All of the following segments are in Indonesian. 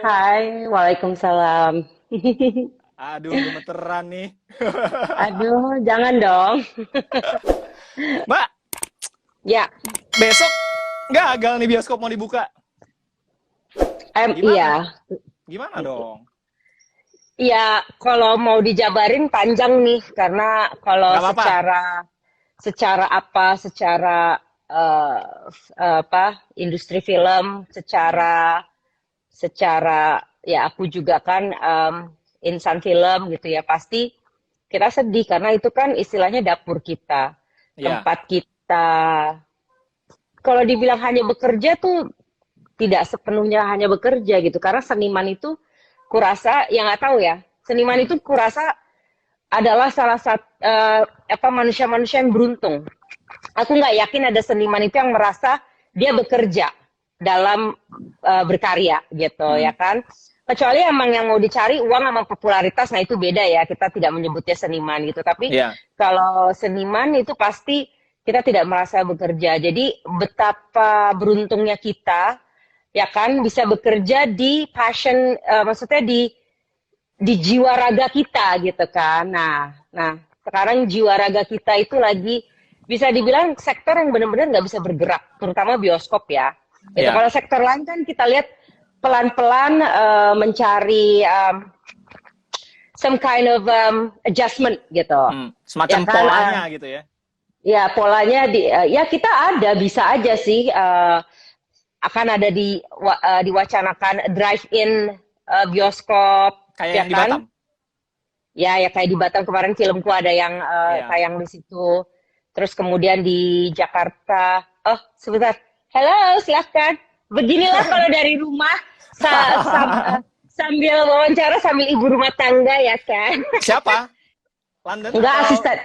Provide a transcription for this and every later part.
Hai, Waalaikumsalam. Aduh, gemeteran nih. Aduh, jangan dong. Mbak, Ya, besok gagal nih bioskop mau dibuka. Gimana? iya. Gimana dong? Iya, kalau mau dijabarin panjang nih, karena kalau Nggak apa-apa. secara eh, industri film, Hmm. secara ya aku juga kan insan film gitu ya, pasti kita sedih karena itu kan istilahnya dapur kita, Ya, tempat kita. Kalau dibilang hanya bekerja tuh tidak sepenuhnya hanya bekerja gitu, karena seniman itu kurasa, ya nggak tahu ya, seniman hmm. itu kurasa adalah salah satu manusia-manusia yang beruntung. Aku nggak yakin ada seniman itu yang merasa dia bekerja dalam berkarya gitu Hmm. ya kan. Kecuali emang yang mau dicari uang sama popularitas, nah itu beda ya. Kita tidak menyebutnya seniman gitu. Tapi Ya, kalau seniman itu pasti kita tidak merasa bekerja. Jadi betapa beruntungnya kita ya kan bisa bekerja di passion, maksudnya di jiwa raga kita gitu kan. Nah, sekarang jiwa raga kita itu lagi bisa dibilang sektor yang benar-benar nggak bisa bergerak, terutama bioskop ya. Itu ya. kalau sektor lain kan kita lihat pelan-pelan mencari some kind of adjustment gitu, Semacam ya kan? polanya gitu ya. Ya polanya ya kita ada bisa aja sih akan ada diwacanakan drive-in bioskop, Kayak ya yang di Batam. kan? Ya, kayak di Batam kemarin filmku ada yang Iya. tayang di situ. Terus kemudian di Jakarta. Oh, sebentar. Halo, silahkan. Beginilah kalau dari rumah sambil wawancara sambil ibu rumah tangga ya kan. Siapa? London Enggak atau? asisten.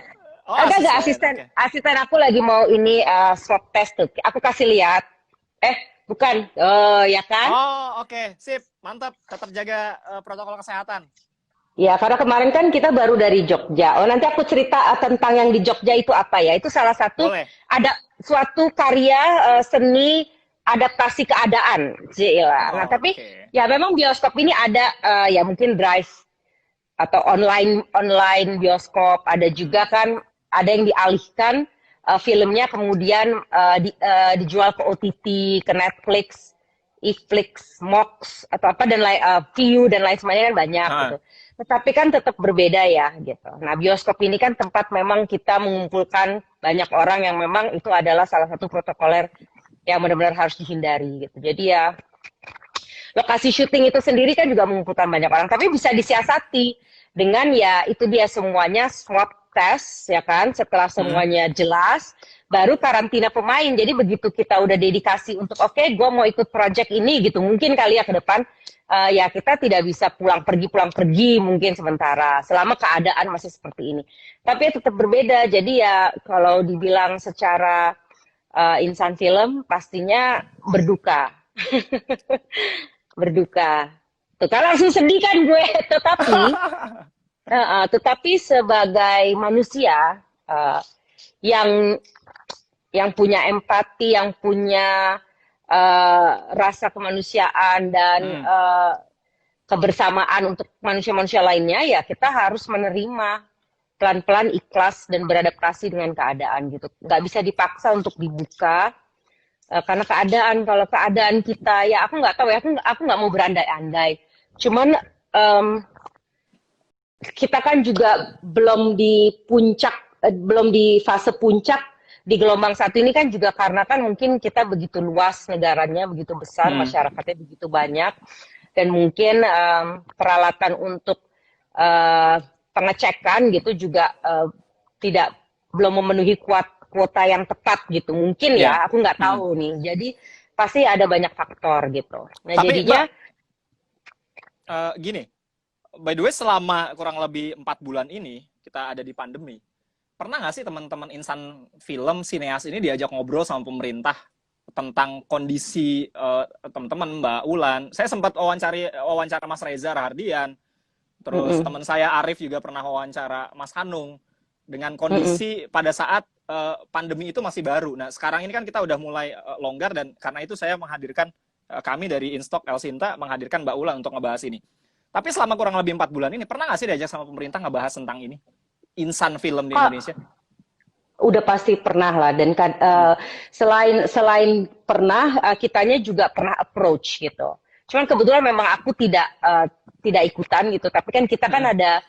Oh, Enggak asisten. asisten. Oke. Asisten aku lagi mau ini swab test tuh. Aku kasih lihat. Eh, bukan. Oh, ya kan? Oh, oke. Sip. Mantap. Tetap jaga protokol kesehatan. Ya, karena kemarin kan kita baru dari Jogja. Oh, nanti aku cerita tentang yang di Jogja itu apa ya. Itu salah satu, Boleh. ada suatu karya seni adaptasi keadaan. Cila. Nah, Oh, tapi oke. ya memang bioskop ini ada ya mungkin drive atau online online bioskop. Ada Hmm. juga kan ada yang dialihkan filmnya kemudian dijual ke OTT, ke Netflix, Iflix, Mox atau apa dan lain View dan lain sebagainya kan banyak gitu. Ah, Tetapi kan tetap berbeda ya gitu. Nah, bioskop ini kan tempat memang kita mengumpulkan banyak orang yang memang itu adalah salah satu protokoler yang benar-benar harus dihindari gitu. Jadi ya lokasi syuting itu sendiri kan juga mengumpulkan banyak orang, tapi bisa disiasati dengan ya itu dia semuanya swab test ya kan. Setelah hmm. semuanya jelas, baru karantina pemain. Jadi begitu kita udah dedikasi untuk oke, gue mau ikut project ini gitu, mungkin kali ya ke depan ya kita tidak bisa pulang pergi mungkin sementara selama keadaan masih seperti ini. Tapi ya tetap berbeda. Jadi ya kalau dibilang secara insan film pastinya berduka. Berduka. Tuh, kan langsung sedih kan gue. Tetapi sebagai manusia uh, yang punya empati, yang punya rasa kemanusiaan dan Hmm. kebersamaan untuk manusia-manusia lainnya, ya kita harus menerima pelan-pelan ikhlas dan beradaptasi dengan keadaan gitu. Nggak bisa dipaksa untuk dibuka karena keadaan. Kalau keadaan kita ya aku nggak tahu ya, aku nggak mau berandai-andai. Cuman em, kita kan juga belum di puncak, belum di fase puncak di gelombang satu ini kan juga karena kan mungkin kita begitu luas negaranya, begitu besar, Hmm. masyarakatnya begitu banyak, dan mungkin peralatan untuk pengecekan gitu juga tidak belum memenuhi kuota yang tepat gitu. Mungkin Ya. ya, aku nggak Hmm. tahu nih. Jadi pasti ada banyak faktor gitu. Nah Tapi Mbak, jadinya gini, by the way selama kurang lebih 4 bulan ini kita ada di pandemi, pernah nggak sih teman-teman insan film sineas ini diajak ngobrol sama pemerintah tentang kondisi teman-teman Mbak Ulan? Saya sempat wawancara Mas Reza Rahardian, terus mm-mm, teman saya Arif juga pernah wawancara Mas Hanung dengan mm-mm, kondisi pada saat pandemi itu masih baru. Nah sekarang ini kan kita udah mulai longgar dan karena itu saya menghadirkan kami dari Instok Elsinta menghadirkan Mbak Ulan untuk ngebahas ini. Tapi selama kurang lebih 4 bulan ini, pernah nggak sih diajak sama pemerintah ngebahas tentang ini? Insan film di Indonesia? Udah pasti pernah lah, dan selain pernah, kitanya juga pernah approach gitu. Cuman kebetulan memang aku tidak ikutan gitu, tapi kan kita kan ada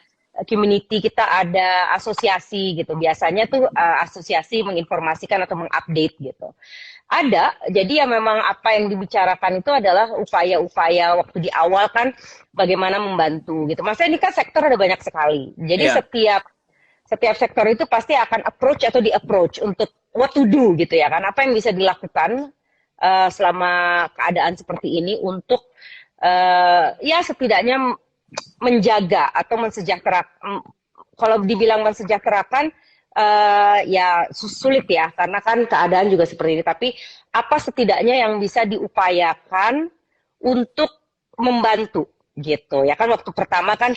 community, kita ada asosiasi gitu. Biasanya tuh asosiasi menginformasikan atau mengupdate gitu. Ada, jadi ya memang apa yang dibicarakan itu adalah upaya-upaya waktu di awal kan bagaimana membantu gitu. Maksudnya ini kan sektor ada banyak sekali. Jadi setiap sektor itu pasti akan approach atau di-approach untuk what to do gitu ya kan. Apa yang bisa dilakukan selama keadaan seperti ini untuk ya setidaknya menjaga atau mensejahterakan. Kalau dibilang mensejahterakan, ya sulit ya, karena kan keadaan juga seperti ini. Tapi apa setidaknya yang bisa diupayakan untuk membantu gitu ya kan. Waktu pertama kan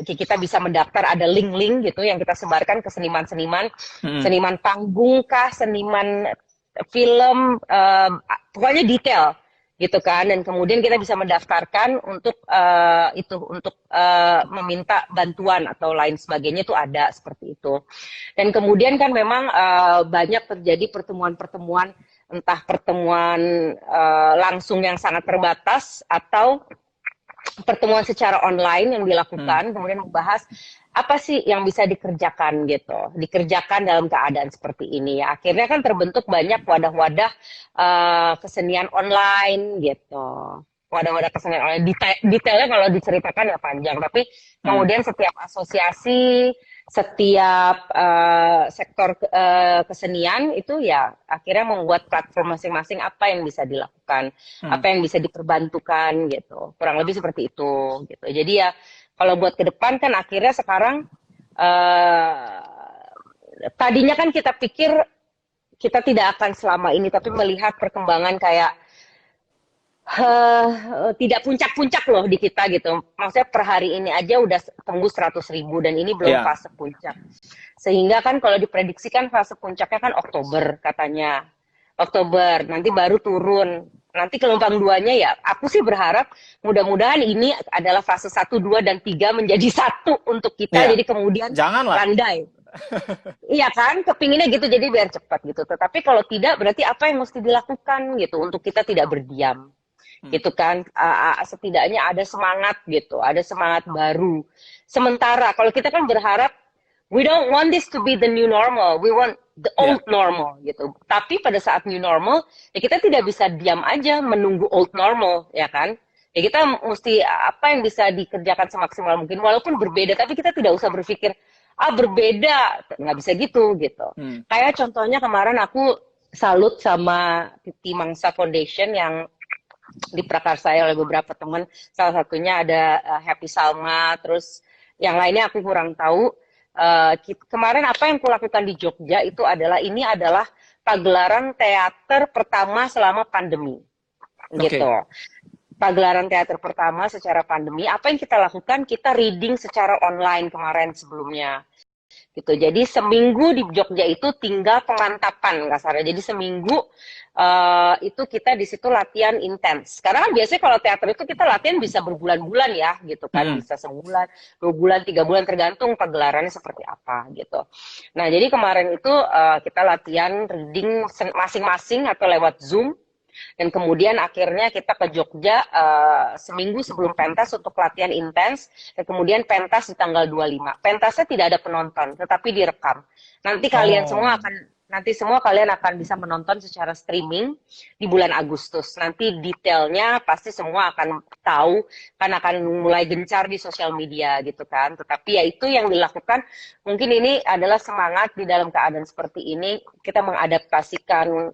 kita bisa mendaftar, ada link-link gitu yang kita sebarkan ke seniman-seniman, seniman panggung kah, seniman film, pokoknya detail gitu kan. Dan kemudian kita bisa mendaftarkan untuk meminta bantuan atau lain sebagainya, itu ada seperti itu. Dan kemudian kan memang banyak terjadi pertemuan-pertemuan, entah pertemuan langsung yang sangat terbatas atau pertemuan secara online yang dilakukan, kemudian membahas apa sih yang bisa dikerjakan gitu, dikerjakan dalam keadaan seperti ini ya. Akhirnya kan terbentuk banyak wadah-wadah kesenian online gitu. Wadah-wadah kesenian online, detailnya kalau diceritakan ya panjang, tapi kemudian setiap asosiasi, setiap sektor kesenian itu ya akhirnya membuat platform masing-masing apa yang bisa dilakukan, apa yang bisa diperbantukan gitu, kurang lebih seperti itu gitu. Jadi ya kalau buat ke depan kan akhirnya sekarang tadinya kan kita pikir kita tidak akan selama ini, tapi melihat perkembangan kayak tidak puncak-puncak loh di kita gitu. Maksudnya per hari ini aja udah tembus 100.000 dan ini belum fase puncak. Sehingga kan kalau diprediksikan fase puncaknya kan Oktober katanya. Oktober, nanti baru turun. Nanti gelombang 2-nya ya, aku sih berharap mudah-mudahan ini adalah fase 1, 2, dan 3 menjadi satu untuk kita. Jadi kemudian landai. Iya kan, kepinginnya gitu, jadi biar cepat gitu. Tetapi kalau tidak, berarti apa yang mesti dilakukan gitu untuk kita tidak berdiam. Gitu kan, setidaknya ada semangat gitu, ada semangat baru. Sementara kalau kita kan berharap we don't want this to be the new normal, we want the old normal gitu. Tapi pada saat new normal ya kita tidak bisa diam aja menunggu old normal ya kan. Ya kita mesti apa yang bisa dikerjakan semaksimal mungkin walaupun berbeda, tapi kita tidak usah berpikir berbeda, nggak bisa gitu. Kayak contohnya kemarin aku salut sama Titi Mangsa Foundation yang diprakarsai oleh beberapa teman, salah satunya ada Happy Salma, terus yang lainnya aku kurang tahu. Kemarin apa yang kulakukan di Jogja itu adalah pagelaran teater pertama selama pandemi, gitu. Pagelaran teater pertama secara pandemi. Apa yang kita lakukan? Kita reading secara online kemarin sebelumnya. Gitu. Jadi seminggu di Jogja itu tinggal pemantapan kasarnya. Jadi seminggu itu kita di situ latihan intens. Karena kan biasanya kalau teater itu kita latihan bisa berbulan-bulan ya, gitu kan. Bisa sebulan, 2 bulan, 3 bulan tergantung pagelarannya seperti apa gitu. Nah jadi kemarin itu kita latihan reading masing-masing atau lewat Zoom. Dan kemudian akhirnya kita ke Jogja seminggu sebelum pentas untuk latihan intens. Dan kemudian pentas di tanggal 25. Pentasnya tidak ada penonton, tetapi direkam. Nanti kalian akan bisa menonton secara streaming di bulan Agustus. Nanti detailnya pasti semua akan tahu, kan akan mulai gencar di sosial media gitu kan. Tetapi ya itu yang dilakukan. Mungkin ini adalah semangat di dalam keadaan seperti ini, kita mengadaptasikan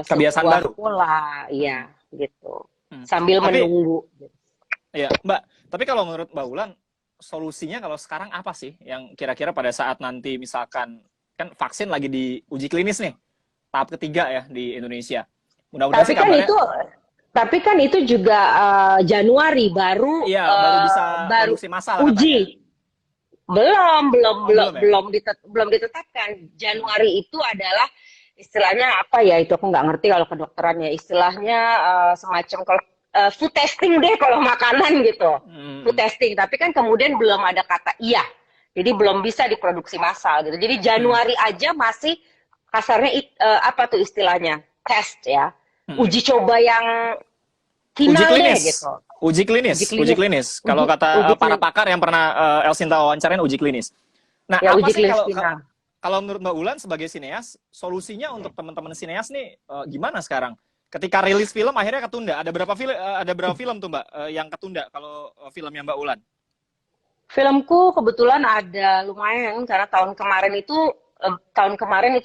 kebiasaan baru pola, ya gitu. Sambil menunggu. Iya, Mbak. Tapi kalau menurut Mbak Ulan, solusinya kalau sekarang apa sih yang kira-kira pada saat nanti misalkan kan vaksin lagi diuji klinis nih, tahap ketiga ya di Indonesia. Mudah-mudahan sih kabarnya. Tapi kan itu juga Januari baru baru bisa produksi massal uji. Katanya. Belum ditetapkan. Januari itu adalah istilahnya apa ya, itu aku nggak ngerti kalau kedokteran ya, istilahnya semacam kalau food testing deh kalau makanan gitu, food testing, tapi kan kemudian belum ada kata iya, jadi belum bisa diproduksi massal gitu. Jadi Januari aja masih kasarnya apa tuh istilahnya, test ya, uji coba yang Uji final deh klinis. gitu. Uji klinis. Kalau kata para pakar yang pernah Elsinta wawancarain, uji klinis. Nah, ya, apa uji sih klinis final. kalau menurut Mbak Ulan sebagai sineas, solusinya untuk teman-teman sineas nih gimana sekarang? Ketika rilis film akhirnya ketunda. Ada berapa film tuh Mbak yang ketunda kalau filmnya Mbak Ulan? Filmku kebetulan ada lumayan karena tahun kemarin itu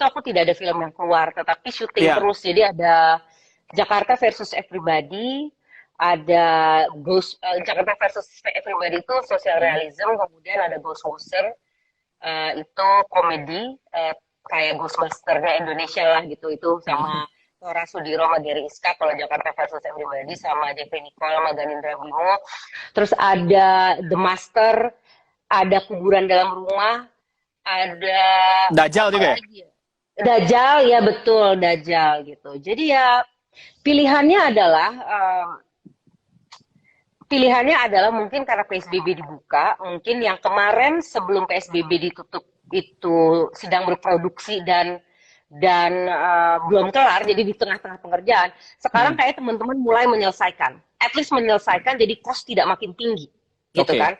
aku tidak ada film yang keluar, tetapi syuting terus. Jadi ada Jakarta versus Everybody, ada Jakarta versus Everybody itu social realism, kemudian ada Ghostbuster, itu komedi kayak Ghostbuster-nya Indonesia lah gitu, itu sama Tora Sudiro sama Gary Iska. Kalau Jakarta versus Everybody sama Jeffrey Nicole sama Ganindra Bimo. Terus ada The Master, ada Kuburan Dalam Rumah, ada Dajjal juga ya? Dajjal, ya betul, Dajjal gitu. Jadi ya pilihannya adalah mungkin karena PSBB dibuka, mungkin yang kemarin sebelum PSBB ditutup itu sedang berproduksi dan belum kelar, jadi di tengah-tengah pengerjaan. Sekarang kayak teman-teman mulai menyelesaikan, at least menyelesaikan, jadi cost tidak makin tinggi, gitu kan?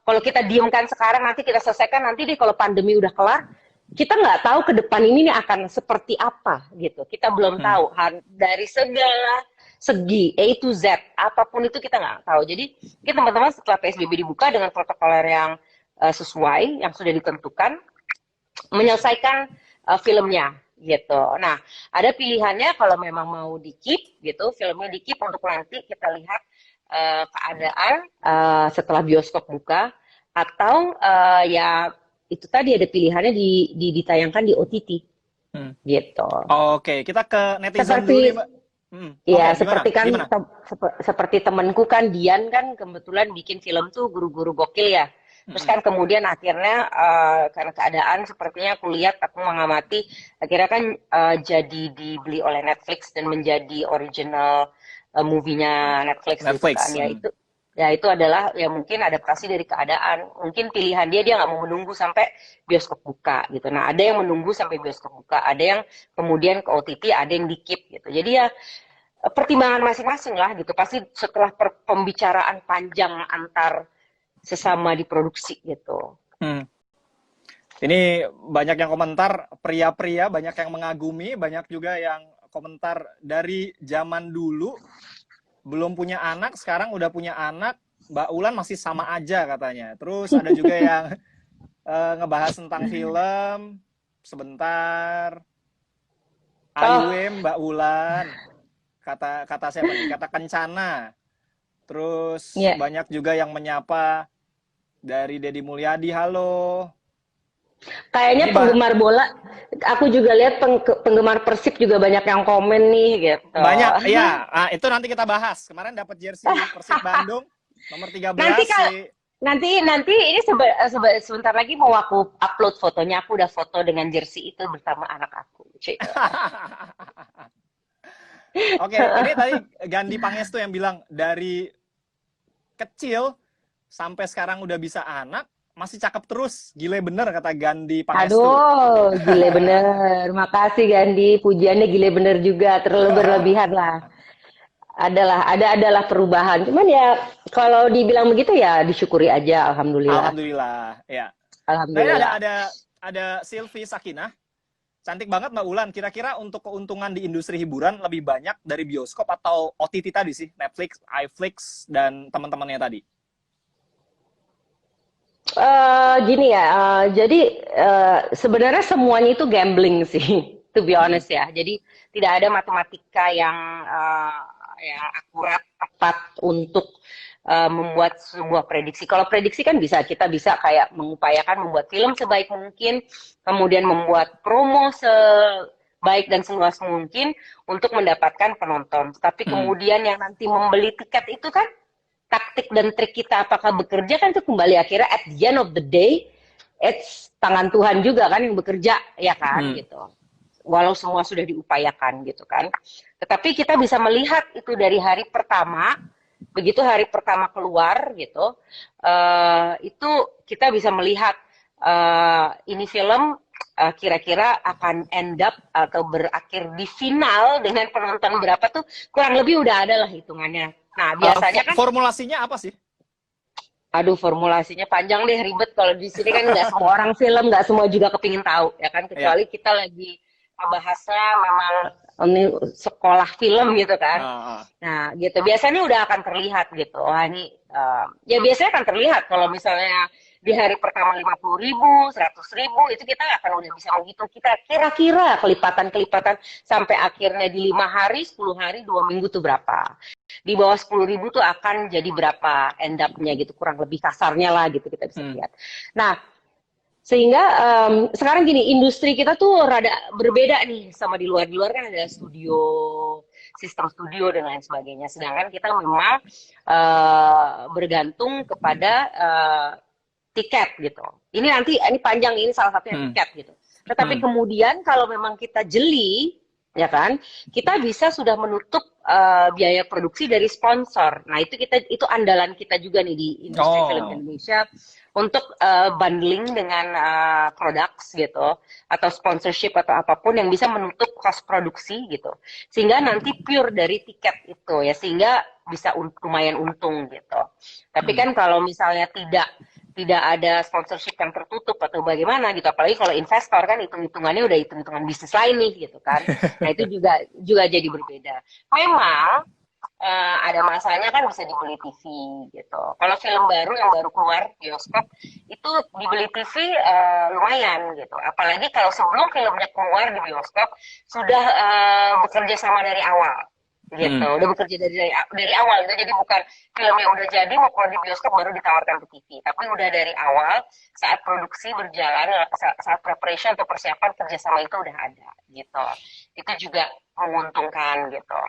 Kalau kita diamkan sekarang, nanti kita selesaikan, nanti deh kalau pandemi udah kelar, kita nggak tahu ke depan ini nih akan seperti apa, gitu. Kita belum tahu dari segala segi A to Z, apapun itu kita nggak tahu. Jadi kita teman-teman setelah PSBB dibuka dengan protokoler yang sesuai, yang sudah ditentukan, menyelesaikan filmnya gitu. Nah, ada pilihannya kalau memang mau di-keep gitu, filmnya di-keep untuk nanti kita lihat keadaan setelah bioskop buka, atau ya itu tadi ada pilihannya ditayangkan di OTT gitu. Oke, kita ke netizen dulu nih, Mbak. Ya, seperti temanku kan, Dian kan kebetulan bikin film tuh Guru-Guru Gokil ya. Terus kan kemudian akhirnya karena keadaan sepertinya aku lihat, aku mengamati, akhirnya kan jadi dibeli oleh Netflix dan menjadi original movie-nya Netflix. Gitu kan. Ya itu adalah ya mungkin adaptasi dari keadaan. Mungkin pilihan dia nggak mau menunggu sampai bioskop buka gitu. Nah, ada yang menunggu sampai bioskop buka, ada yang kemudian ke OTT, ada yang di-keep gitu. Jadi ya pertimbangan masing-masing lah gitu. Pasti setelah pembicaraan panjang antar sesama diproduksi gitu. Ini banyak yang komentar, pria-pria banyak yang mengagumi, banyak juga yang komentar dari zaman dulu belum punya anak, sekarang udah punya anak, Mbak Ulan masih sama aja katanya. Terus ada juga yang ngebahas tentang film sebentar. Mbak Ulan, kata siapa nih? Kata Kencana. Terus banyak juga yang menyapa dari Deddy Mulyadi, halo. Kayaknya penggemar bola, aku juga lihat penggemar Persib juga banyak yang komen nih gitu. Banyak, iya. Nah, itu nanti kita bahas. Kemarin dapat jersey Persib Bandung nomor 13. Nanti ini sebentar lagi mau aku upload fotonya. Aku udah foto dengan jersey itu bersama anak aku. Oke, ini tadi Gandhi Pangestu yang bilang dari kecil sampai sekarang udah bisa anak, masih cakep terus, gile bener kata Gandhi Pangestu. Aduh, gile bener. Makasih Gandhi, pujiannya gile bener juga, terlalu berlebihan lah. Adalah perubahan. Cuman ya kalau dibilang begitu ya disyukuri aja, alhamdulillah. Alhamdulillah, ya. Alhamdulillah. Nah, ada Sylvie Sakinah. Cantik banget Mbak Ulan. Kira-kira untuk keuntungan di industri hiburan lebih banyak dari bioskop atau OTT tadi sih, Netflix, iFlix dan teman-temannya tadi? Gini ya, jadi sebenarnya semuanya itu gambling sih, to be honest ya. Jadi tidak ada matematika yang akurat, tepat untuk membuat sebuah prediksi. Kalau prediksi kan kita bisa kayak mengupayakan membuat film sebaik mungkin, kemudian membuat promo sebaik dan seluas mungkin untuk mendapatkan penonton. Tapi kemudian yang nanti membeli tiket itu kan, taktik dan trik kita apakah bekerja kan itu kembali akhirnya at the end of the day it's tangan Tuhan juga kan yang bekerja ya kan gitu. walau semua sudah diupayakan gitu kan. Tetapi kita bisa melihat itu dari hari pertama, begitu hari pertama keluar gitu, itu kita bisa melihat ini film kira-kira akan end up atau berakhir di final dengan penonton berapa tuh kurang lebih udah ada lah hitungannya. Nah biasanya kan formulasinya apa sih? aduh formulasinya panjang deh, ribet. Kalau di sini kan nggak semua orang film, nggak semua juga kepingin tahu ya kan, kecuali kita lagi bahasnya memang ini sekolah film gitu kan. Nah gitu biasanya udah akan terlihat gitu, wah ini ya biasanya akan terlihat kalau misalnya di hari pertama 50.000, 100.000 itu kita akan udah bisa menghitung kita kira-kira kelipatan-kelipatan sampai akhirnya di 5 hari, 10 hari, 2 minggu tuh berapa. Di bawah 10.000 tuh akan jadi berapa end up-nya gitu, kurang lebih kasarnya lah gitu kita bisa lihat. Nah, sehingga sekarang gini, industri kita tuh rada berbeda nih sama di luar. Di luar kan ada studio, sistem studio dan lain sebagainya. Sedangkan kita memang bergantung kepada tiket gitu. Ini nanti ini panjang, ini salah satunya tiket gitu. Tetapi kemudian kalau memang kita jeli, ya kan, kita bisa sudah menutup biaya produksi dari sponsor. Nah itu andalan kita juga nih di industri film Indonesia untuk bundling dengan products gitu atau sponsorship atau apapun yang bisa menutup cost produksi gitu. Sehingga nanti pure dari tiket itu ya, sehingga bisa lumayan untung gitu. Tapi kan kalau misalnya tidak ada sponsorship yang tertutup atau bagaimana gitu, apalagi kalau investor kan hitung-hitungannya udah hitung-hitungan bisnis lain nih gitu kan. Nah itu juga jadi berbeda. Memang ada masanya kan bisa dibeli TV gitu. Kalau film baru yang baru keluar bioskop itu dibeli TV lumayan gitu. Apalagi kalau sebelum filmnya keluar di bioskop sudah bekerja sama dari awal gitu, udah bekerja dari awal gitu. Jadi bukan film yang udah jadi mau keluar di bioskop baru ditawarkan ke TV, tapi udah dari awal saat produksi berjalan, saat preparation atau persiapan kerjasama itu udah ada gitu. Itu juga menguntungkan gitu.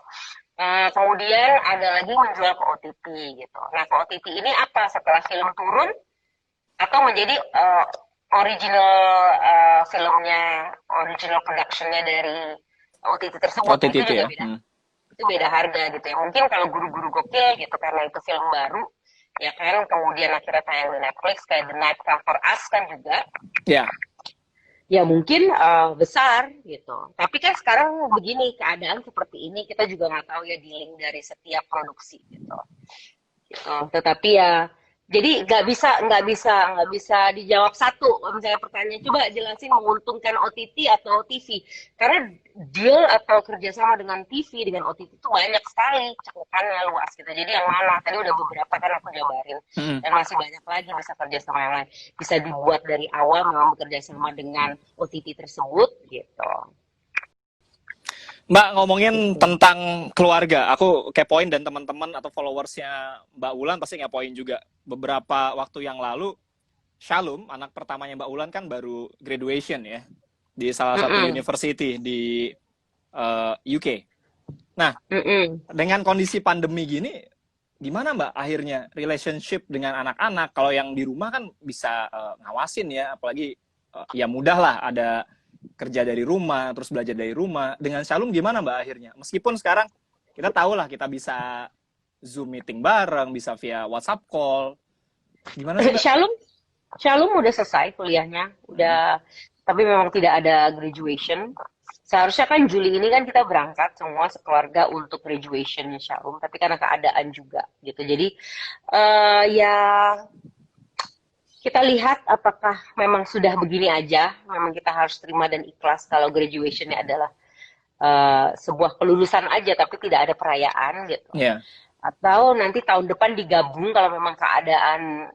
Kemudian ada lagi menjual ke OTT gitu. Nah ke OTT ini apa, setelah film turun atau menjadi original filmnya, original productionnya dari OTT tersebut. OTT itu juga beda. Itu beda harga gitu ya. Mungkin kalau Guru-Guru Gokil gitu karena itu film baru ya kan, kemudian akhirnya tayang di Netflix kayak The Night Come For Us kan juga. Ya. Ya mungkin besar gitu. Tapi kan sekarang begini, keadaan seperti ini kita juga nggak tahu ya dealing dari setiap produksi gitu. Tetapi ya jadi nggak bisa dijawab satu. Misalnya pertanyaan, coba jelasin menguntungkan OTT atau TV. Karena deal atau kerjasama dengan TV, dengan OTT itu banyak sekali, cakupannya luas gitu. Jadi yang mana? Tadi udah beberapa kan aku jabarin. Dan masih banyak lagi bisa kerjasama yang lain. Bisa dibuat dari awal memang bekerjasama dengan OTT tersebut gitu. Mbak, ngomongin tentang keluarga, aku kepoin dan teman-teman atau followersnya Mbak Ulan pasti ngepoin juga. Beberapa waktu yang lalu, Shalom, anak pertamanya Mbak Ulan kan baru graduation ya, di salah satu university di UK. Nah, dengan kondisi pandemi gini, gimana Mbak akhirnya relationship dengan anak-anak? Kalau yang di rumah kan bisa ngawasin ya, apalagi ya mudah lah ada kerja dari rumah, terus belajar dari rumah. Dengan Shalom gimana Mbak akhirnya? Meskipun sekarang kita tahu lah kita bisa Zoom meeting bareng, bisa via WhatsApp call. Gimana sih Mbak? Shalom udah selesai kuliahnya, tapi memang tidak ada graduation. Seharusnya kan Juli ini kan kita berangkat semua sekeluarga untuk graduationnya Shalom, tapi karena keadaan juga gitu. Jadi ya kita lihat apakah memang sudah begini aja, memang kita harus terima dan ikhlas kalau graduationnya adalah sebuah kelulusan aja tapi tidak ada perayaan gitu. Atau nanti tahun depan digabung kalau memang keadaan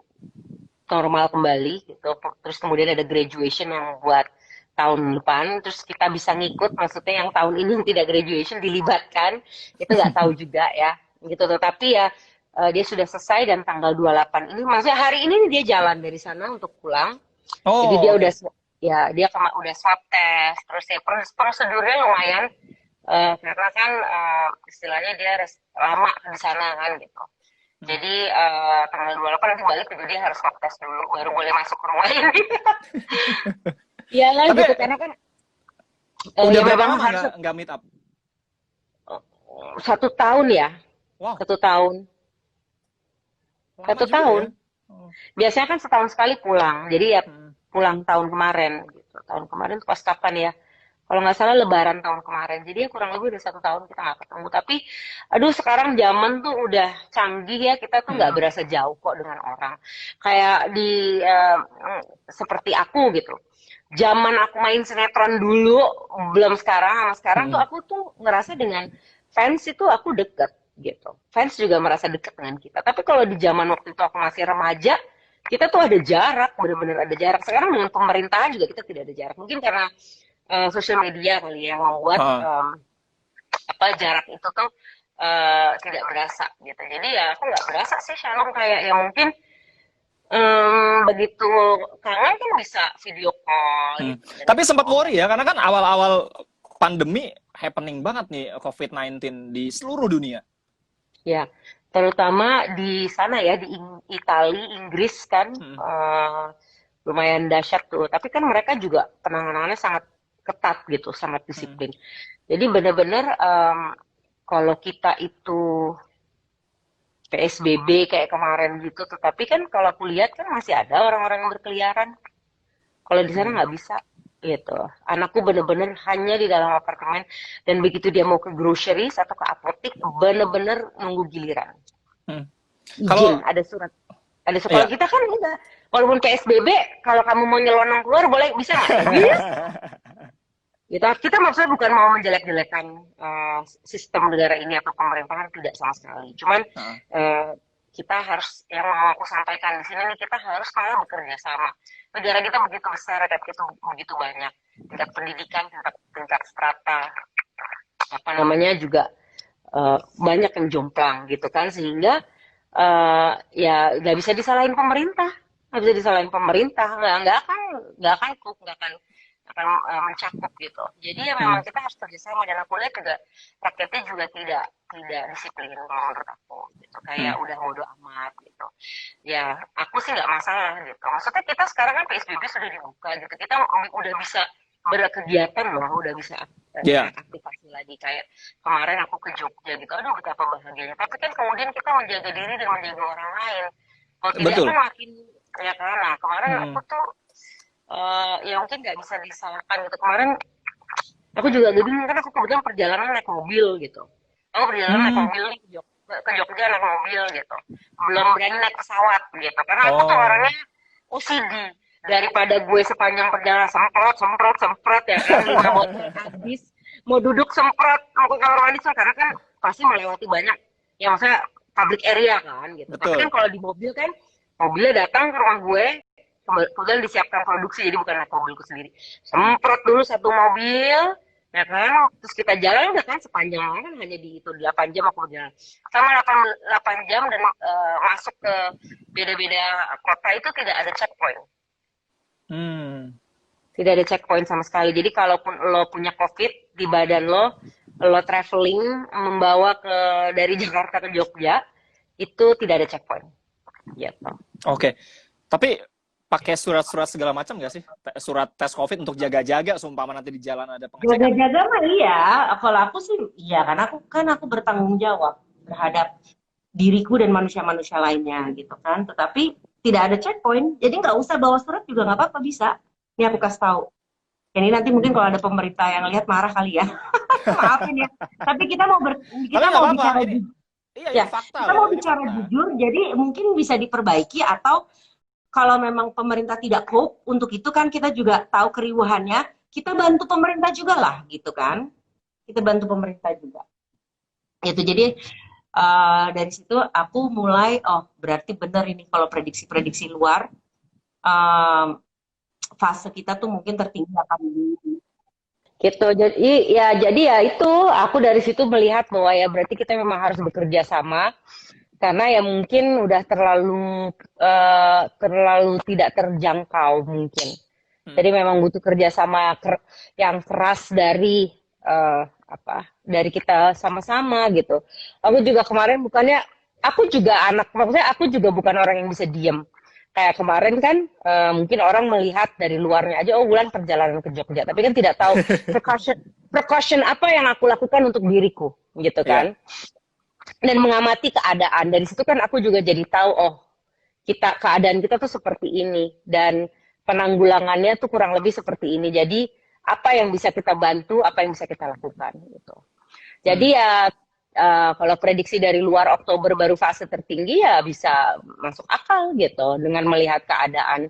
normal kembali gitu, terus kemudian ada graduation yang buat tahun depan, terus kita bisa ngikut, maksudnya yang tahun ini tidak graduation dilibatkan, itu nggak tahu juga ya gitu. Tetapi ya dia sudah selesai dan tanggal 28 ini, maksudnya hari ini dia jalan dari sana untuk pulang. Jadi dia udah swab test, terus ya prosedurnya lumayan karena kan istilahnya dia lama di sana kan gitu. Jadi tanggal 28 nanti balik, jadi dia harus swab test dulu baru boleh masuk ke rumah ini. Iya kan gitu, karena kan Udah Ya berapa memang lama harus nggak meet up? 1 tahun ya, Wow, 1 tahun, lama satu juga ya. tahun. Oh. Biasanya kan setahun sekali pulang, jadi ya Hmm. pulang tahun kemarin gitu. Tahun kemarin tuh pas kapan ya? Kalau nggak salah Lebaran tahun kemarin. Jadi ya kurang lebih udah 1 tahun kita nggak ketemu. Tapi, aduh sekarang zaman tuh udah canggih ya. Kita tuh nggak Hmm. berasa jauh kok dengan orang. Kayak seperti aku gitu. Zaman aku main sinetron dulu, belum sekarang, sama sekarang tuh Hmm. aku tuh ngerasa dengan fans itu aku deket gitu. Fans juga merasa deket dengan kita. Tapi kalau di zaman waktu itu aku masih remaja, kita tuh ada jarak, benar-benar ada jarak. Sekarang dengan pemerintahan juga kita tidak ada jarak. Mungkin karena sosial media kali ya, yang membuat Ha. jarak itu tuh tidak berasa gitu. Jadi ya aku nggak berasa sih Shalom, kayak ya mungkin begitu kangen kan bisa video call Hmm. gitu dan Tapi bisa sempat ngomong. worry ya, karena kan awal-awal pandemi happening banget nih COVID-19 di seluruh dunia. Ya, terutama di sana ya, di Itali, Inggris kan Hmm. lumayan dahsyat tuh. Tapi kan mereka juga penanganannya sangat ketat gitu, sangat Hmm. disiplin. Jadi benar-benar kalau kita itu PSBB kayak kemarin gitu, tetapi kan kalau aku lihat kan masih ada orang-orang yang berkeliaran. Kalau di sana Hmm. nggak bisa gitu. Anakku bener-bener hanya di dalam apartemen dan begitu dia mau ke groceries atau ke apotek bener-bener nunggu giliran. Hmm. Izin, Kalau ada surat. Ada sekolah ya. kita kan enggak. Walaupun PSBB, kalau kamu mau nyelonong keluar boleh bisa nggak? Ya bisa. Gitu. Kita maksudnya bukan mau menjelek-jelekan sistem negara ini atau pemerintahan, tidak sama sekali. Cuman Ha. uh, kita harus, yang mau aku sampaikan di sini nih, kita harus kalau bekerja sama. Negara kita begitu besar, rakyat kita begitu banyak. Tingkat pendidikan, tingkat strata, apa namanya juga banyak yang jomplang gitu kan, sehingga ya nggak bisa disalahin pemerintah, nggak bisa disalahin pemerintah, nggak akan mencakup gitu. Jadi ya Hmm. memang kita harus kerjasama, dan aku lihat juga rakyatnya juga tidak disiplin kalau menurut aku gitu, Hmm. kayak udah bodo amat gitu. Ya aku sih nggak masalah gitu, maksudnya kita sekarang kan PSBB sudah dibuka gitu, kita udah bisa berkegiatan loh, udah bisa Ya, aktivasi lagi. Kayak kemarin aku ke Jogja gitu, aduh betapa bahagianya. Tapi kan kemudian kita menjaga diri dan menjaga orang lain, kalau tidak kan betul. makin, ya kan. Nah kemarin aku Hmm. tuh ya mungkin nggak bisa disalahkan gitu. Kemarin aku juga gak bingung, kan aku kebetulan perjalanan naik mobil gitu. Aku perjalanan naik Hmm. mobil nih ke Jogja naik mobil gitu. Belum berani naik pesawat gitu. Karena aku tuh Oh. orangnya OCD. Daripada gue sepanjang perjalanan semprot, semprot, semprot ya kan. 5 botol habis. Mau duduk semprot, mau ke kamar mandi karena kan pasti melewati banyak. Ya maksudnya public area kan gitu. Tapi kan Betul. kalau di mobil kan, mobilnya datang ke rumah gue, kemudian disiapkan produksi, jadi bukan naik mobilku sendiri. Hmm. Semprot dulu satu mobil, ya kan, terus kita jalan udah kan sepanjang kan hanya di itu 8 jam aku berjalan, sama 8 jam, dan masuk ke beda-beda kota itu tidak ada checkpoint, Hmm. tidak ada checkpoint sama sekali. Jadi kalaupun lo punya COVID di badan lo traveling membawa dari Jakarta ke Jogja, itu tidak ada checkpoint gitu. Oke. Tapi pakai surat-surat segala macam nggak sih? Surat tes COVID untuk jaga-jaga, seumpama nanti di jalan ada pengecekan. Jaga-jaga mah iya. Kalau aku sih iya, karena aku bertanggung jawab terhadap diriku dan manusia-manusia lainnya gitu kan. Tetapi tidak ada checkpoint, jadi nggak usah bawa surat juga nggak apa-apa, bisa. Ini aku kasih tahu. Ini nanti mungkin kalau ada pemerintah yang lihat marah kali ya. Maafin ya. Tapi Tapi kita nggak mau apa-apa. bicara Ini, iya, ya, ini fakta kita loh. mau Ini bicara fakta. jujur. Jadi mungkin bisa diperbaiki, atau kalau memang pemerintah tidak cope untuk itu kan, kita juga tahu keriuhannya, kita bantu pemerintah juga lah gitu kan, kita bantu pemerintah juga itu. Jadi dari situ aku mulai, oh berarti benar ini kalau prediksi-prediksi luar, fase kita tuh mungkin tertinggi akan di Gitu. Jadi ya itu aku dari situ melihat bahwa ya berarti kita memang harus bekerja sama, karena ya mungkin udah terlalu tidak terjangkau mungkin. Hmm. Jadi memang butuh kerjasama yang keras dari dari kita sama-sama gitu. Aku juga kemarin bukannya, aku juga maksudnya aku juga bukan orang yang bisa diem. kayak kemarin kan mungkin orang melihat dari luarnya aja, oh Wulan perjalanan ke Jogja, tapi kan tidak tahu precaution apa yang aku lakukan untuk diriku, gitu kan. Dan mengamati keadaan, dari situ kan aku juga jadi tahu, oh keadaan kita tuh seperti ini, dan penanggulangannya tuh kurang lebih seperti ini. Jadi apa yang bisa kita bantu, apa yang bisa kita lakukan gitu. Jadi ya kalau prediksi dari luar Oktober baru fase tertinggi ya bisa masuk akal gitu, dengan melihat keadaan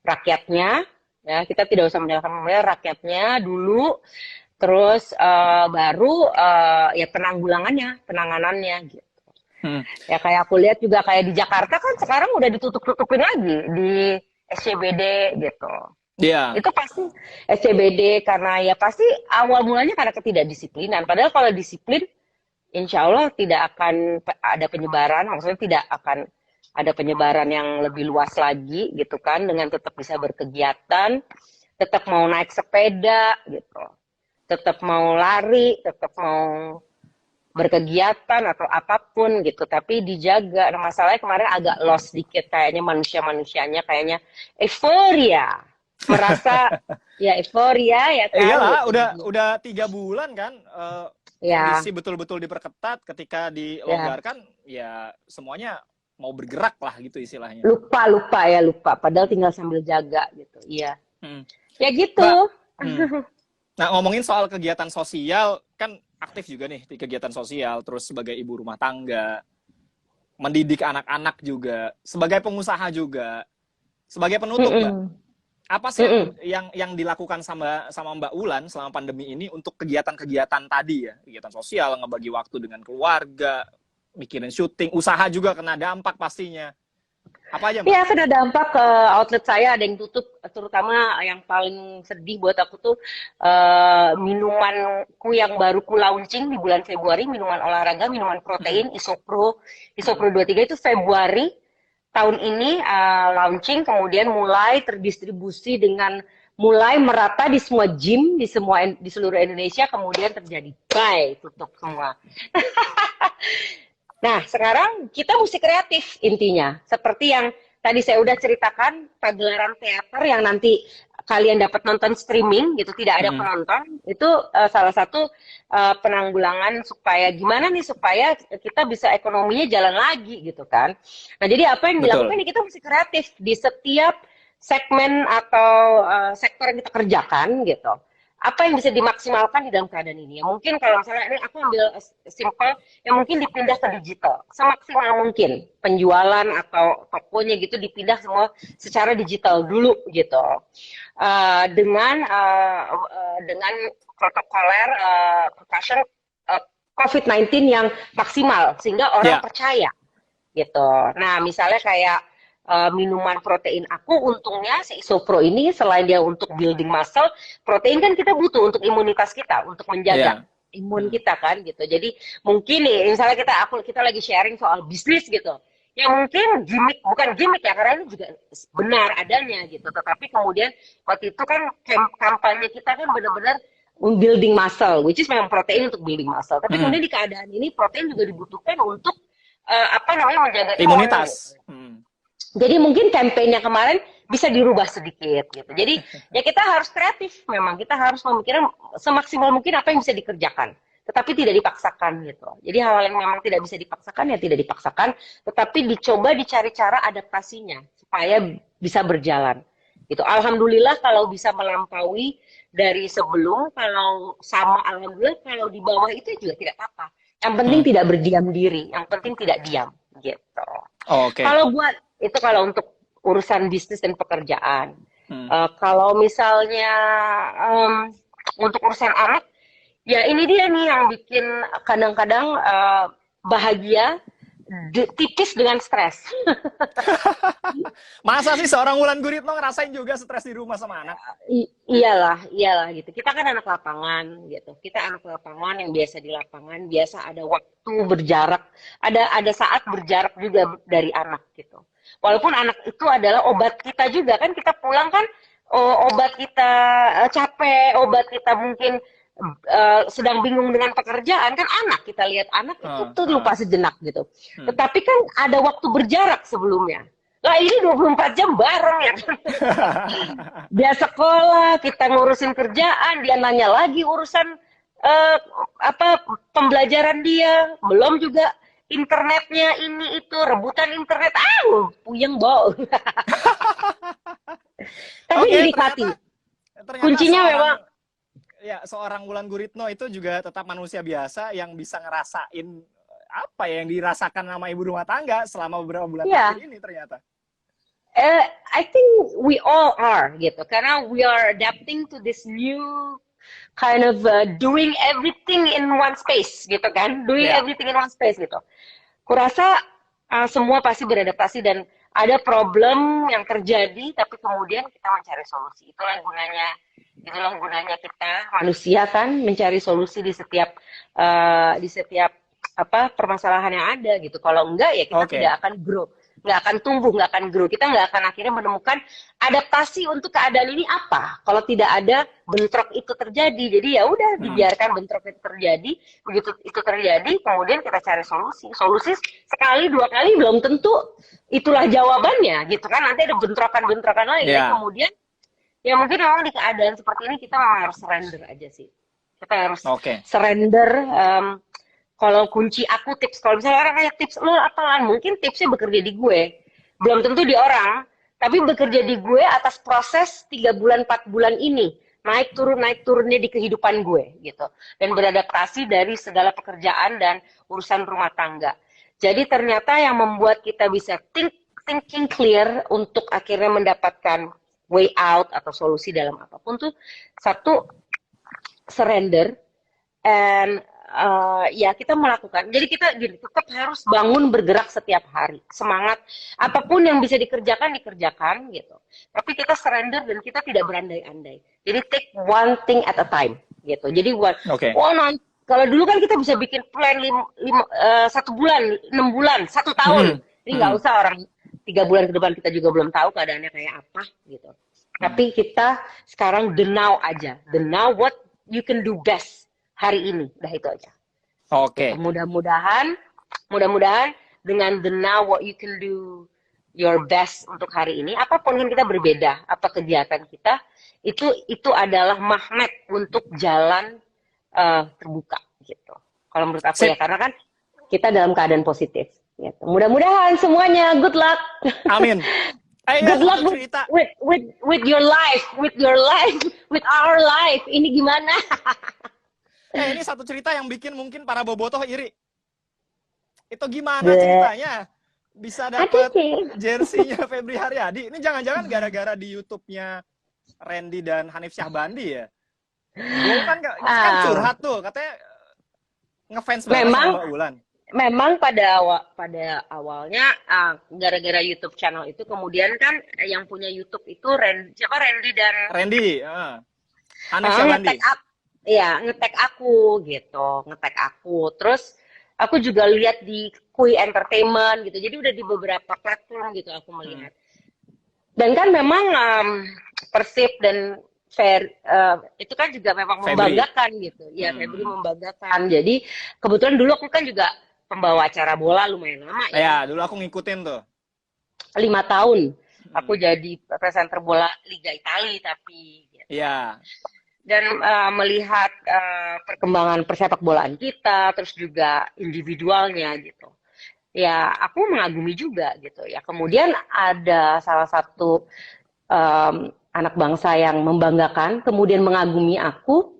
rakyatnya. Ya, kita tidak usah menyalahkan rakyatnya dulu, terus baru ya penanganannya gitu. Ya kayak aku lihat juga kayak di Jakarta kan sekarang udah ditutup-tutupin lagi di SCBD gitu. Iya. Itu pasti SCBD karena ya pasti awal mulanya karena ketidakdisiplinan. Padahal kalau disiplin, insya Allah tidak akan ada penyebaran, maksudnya tidak akan ada penyebaran yang lebih luas lagi gitu kan, dengan tetap bisa berkegiatan, tetap mau naik sepeda gitu, tetap mau lari, tetap mau berkegiatan atau apapun gitu, tapi dijaga. Nah, masalahnya kemarin agak lost dikit kayaknya manusianya kayaknya euforia, merasa ya euforia ya kan. Iyalah, gitu. udah 3 bulan kan kondisi betul-betul diperketat, ketika dilonggarkan ya semuanya mau bergerak lah gitu istilahnya. Lupa. Padahal tinggal sambil jaga gitu. Iya. Ya gitu. Nah, ngomongin soal kegiatan sosial, kan aktif juga nih di kegiatan sosial, terus sebagai ibu rumah tangga, mendidik anak-anak juga, sebagai pengusaha juga, sebagai penutup, Mbak. Apa sih yang dilakukan sama Mbak Wulan selama pandemi ini untuk kegiatan-kegiatan tadi ya, kegiatan sosial, ngebagi waktu dengan keluarga, mikirin syuting, usaha juga kena dampak pastinya. Apa aja, Mbak? Iya, kena dampak ke outlet saya, ada yang tutup, terutama yang paling sedih buat aku tuh minumanku yang baru ku launching di bulan Februari, minuman olahraga, minuman protein, Isopro 23 itu Februari tahun ini launching, kemudian mulai terdistribusi dengan mulai merata di semua gym di seluruh Indonesia, kemudian terjadi tutup semua. Nah, sekarang kita mesti kreatif intinya. Seperti yang tadi saya udah ceritakan, pagelaran teater yang nanti kalian dapat nonton streaming gitu, tidak ada penonton. Itu salah satu penanggulangan supaya gimana nih supaya kita bisa ekonominya jalan lagi gitu kan. Nah, jadi apa yang dilakukan ini kita mesti kreatif di setiap segmen atau sektor yang kita kerjakan gitu. Apa yang bisa dimaksimalkan di dalam keadaan ini? Ya, mungkin kalau misalnya ini aku ambil simple, yang mungkin dipindah ke digital semaksimal mungkin, penjualan atau tokonya gitu dipindah semua secara digital dulu gitu, dengan protokoler precaution COVID-19 yang maksimal sehingga orang percaya gitu. Nah, misalnya kayak minuman protein aku, untungnya si Isopro ini selain dia untuk building muscle, protein kan kita butuh untuk imunitas kita, untuk menjaga imun kita kan gitu. Jadi mungkin nih misalnya kita lagi sharing soal bisnis gitu, ya mungkin bukan gimmick ya, karena ini juga benar adanya gitu, tetapi kemudian waktu itu kan kampanye kita kan benar-benar building muscle, which is memang protein untuk building muscle, tapi kemudian di keadaan ini protein juga dibutuhkan untuk menjaga imunitas. Jadi mungkin kampanye kemarin bisa dirubah sedikit gitu. Jadi ya kita harus kreatif, memang kita harus memikirkan semaksimal mungkin apa yang bisa dikerjakan, tetapi tidak dipaksakan gitu. Jadi hal-hal yang memang tidak bisa dipaksakan ya tidak dipaksakan, tetapi dicoba dicari cara adaptasinya supaya bisa berjalan gitu. Alhamdulillah kalau bisa melampaui dari sebelum, kalau sama alhamdulillah, kalau di bawah itu juga tidak apa-apa. Yang penting tidak berdiam diri, yang penting tidak diam gitu. Kalau buat itu kalau untuk urusan bisnis dan pekerjaan. Kalau misalnya untuk urusan anak, ya ini dia nih yang bikin kadang-kadang bahagia tipis dengan stres. Masa sih seorang Wulan Guritno ngerasain juga stres di rumah sama anak? Iyalah gitu. Kita kan anak lapangan gitu. Kita anak lapangan yang biasa di lapangan, biasa ada waktu berjarak, ada saat berjarak juga dari anak gitu. Walaupun anak itu adalah obat kita juga kan, kita pulang kan obat kita capek, obat kita mungkin sedang bingung dengan pekerjaan kan, anak kita lihat anak itu tuh lupa sejenak gitu. Tetapi kan ada waktu berjarak sebelumnya. Lah ini 24 jam bareng ya kan. Dia sekolah, kita ngurusin kerjaan, dia nanya lagi urusan pembelajaran dia, belum juga internetnya ini itu rebutan internet, puyeng bau. Tapi Oke, dinikmati. ternyata Kuncinya memang seorang Wulan Guritno itu juga tetap manusia biasa yang bisa ngerasain apa yang dirasakan sama ibu rumah tangga selama beberapa bulan terakhir ini ternyata. I think we all are gitu, karena we are adapting to this new kind of doing everything in one space gitu kan, everything in one space gitu. Kurasa semua pasti beradaptasi dan ada problem yang terjadi, tapi kemudian kita mencari solusi. Itulah gunanya kita manusia kan, mencari solusi di setiap permasalahan yang ada gitu. Kalau enggak ya kita tidak akan grow, nggak akan tumbuh, nggak akan grow. Kita nggak akan akhirnya menemukan adaptasi untuk keadaan ini apa. Kalau tidak ada bentrok itu terjadi, jadi ya udah dibiarkan bentrok itu terjadi. Begitu itu terjadi, kemudian kita cari solusi. Solusi sekali dua kali belum tentu itulah jawabannya, gitu kan? Nanti ada bentrokan lagi. Kemudian ya mungkin memang di keadaan seperti ini kita memang harus surrender aja sih. Kita harus surrender. Kalau kunci aku tips, kalau misalnya orang kayak tips lo apalan, mungkin tipsnya bekerja di gue, belum tentu di orang, tapi bekerja di gue atas proses 3 bulan 4 bulan ini, naik turunnya di kehidupan gue gitu, dan beradaptasi dari segala pekerjaan dan urusan rumah tangga. Jadi ternyata yang membuat kita bisa thinking clear untuk akhirnya mendapatkan way out atau solusi dalam apapun tuh, satu, surrender, and ya kita melakukan. Jadi kita tetap harus bangun bergerak setiap hari. Semangat apapun yang bisa dikerjakan gitu. Tapi kita surrender dan kita tidak berandai-andai. Jadi take one thing at a time gitu. Jadi kalau dulu kan kita bisa bikin plan 1 bulan, 6 bulan, 1 tahun. Jadi nggak usah orang 3 bulan ke depan kita juga belum tahu keadaannya kayak apa gitu. Tapi kita sekarang the now aja. The now what you can do best hari ini, udah itu aja. Mudah-mudahan dengan the now what you can do your best untuk hari ini, apapun yang kita berbeda, apa kegiatan kita, itu adalah magnet untuk jalan terbuka gitu. Kalau menurut aku ya, karena kan kita dalam keadaan positif. Gitu. Mudah-mudahan semuanya good luck. Amin. Good luck with your life, with our life. Ini gimana? Ini satu cerita yang bikin mungkin para bobotoh iri. Itu gimana ceritanya? Bisa dapat jersey-nya Febri Haryadi. Ini jangan-jangan gara-gara di YouTube-nya Randy dan Hanif Syahbandi ya? Gue kan curhat tuh, katanya ngefans banget sama Wulan. Memang pada awalnya gara-gara YouTube channel itu, kemudian kan yang punya YouTube itu Randy dan Hanif Syahbandi. Iya, nge-tag aku. Terus aku juga lihat di Kui Entertainment gitu. Jadi udah di beberapa platform gitu aku melihat. Dan kan memang Persib dan itu kan juga memang membanggakan gitu. Ya, Febri membanggakan. Jadi kebetulan dulu aku kan juga pembawa acara bola lumayan lama ya. Ya, dulu aku ngikutin tuh. 5 tahun. Aku jadi presenter bola Liga Italia tapi gitu. Iya. Dan melihat perkembangan persepak bolaan kita, terus juga individualnya gitu. Ya, aku mengagumi juga gitu ya. Kemudian ada salah satu anak bangsa yang membanggakan, kemudian mengagumi aku,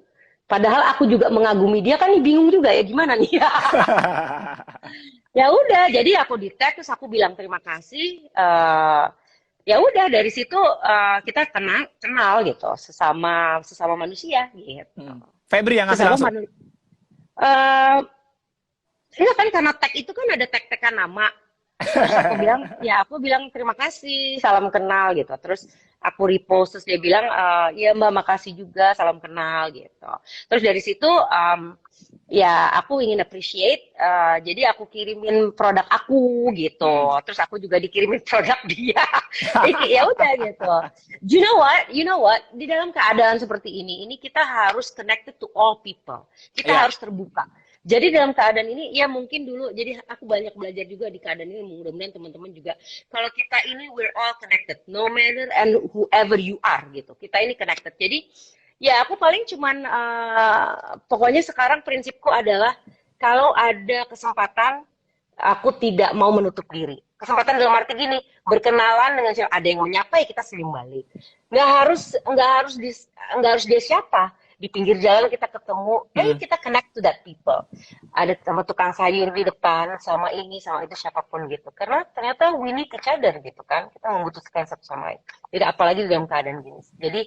padahal aku juga mengagumi dia, kan bingung juga ya gimana nih. Ya udah, jadi aku di-tag, terus aku bilang terima kasih. Ya udah, dari situ kita kenal gitu, sesama manusia gitu. Febri yang ngasih langsung? Iya kan, karena tag itu kan ada tag-tagan nama. Terus aku bilang terima kasih, salam kenal gitu. Terus aku repost, terus dia bilang iya Mbak, makasih juga, salam kenal gitu. Terus dari situ ya aku ingin appreciate, jadi aku kirimin produk aku gitu. Terus aku juga dikirimin produk dia. Ya udah gitu. You know what? Di dalam keadaan seperti ini kita harus connected to all people. Kita harus terbuka. Jadi dalam keadaan ini, ya mungkin dulu, jadi aku banyak belajar juga di keadaan ini, mudah-mudahan teman-teman juga, kalau kita ini, we're all connected, no matter and whoever you are, gitu. Kita ini connected. Jadi, ya aku paling cuman, pokoknya sekarang prinsipku adalah, kalau ada kesempatan, aku tidak mau menutup diri. Kesempatan dalam arti gini, berkenalan dengan siapa, ada yang menyapa ya kita senyum balik. Nggak harus dia siapa. Di pinggir jalan kita ketemu, kita connect to that people. Ada sama tukang sayur di depan, sama ini, sama itu, siapapun gitu. Karena ternyata we need each other gitu kan. Kita membutuhkan satu sama lain. Tidak apalagi dalam keadaan gini. Jadi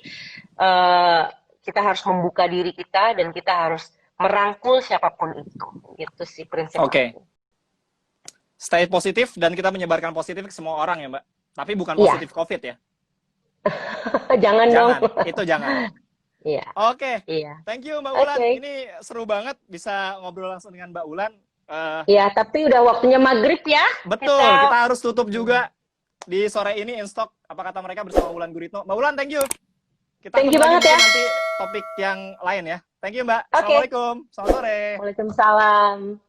kita harus membuka diri kita dan kita harus merangkul siapapun itu. Gitu sih prinsip Oke. aku. Stay positif dan kita menyebarkan positif ke semua orang ya, Mbak. Tapi bukan positif COVID ya. Jangan dong. Itu jangan. Iya. Oke. Iya. Thank you Mbak Ulan. Ini seru banget bisa ngobrol langsung dengan Mbak Ulan. Iya, tapi udah waktunya maghrib ya. Betul, kita harus tutup juga di sore ini InStock apa kata mereka bersama Ulan Guritno. Mbak Ulan, thank you. Kita thank you banget ya. Nanti topik yang lain ya. Thank you Mbak. Assalamualaikum. Selamat sore. Waalaikumsalam.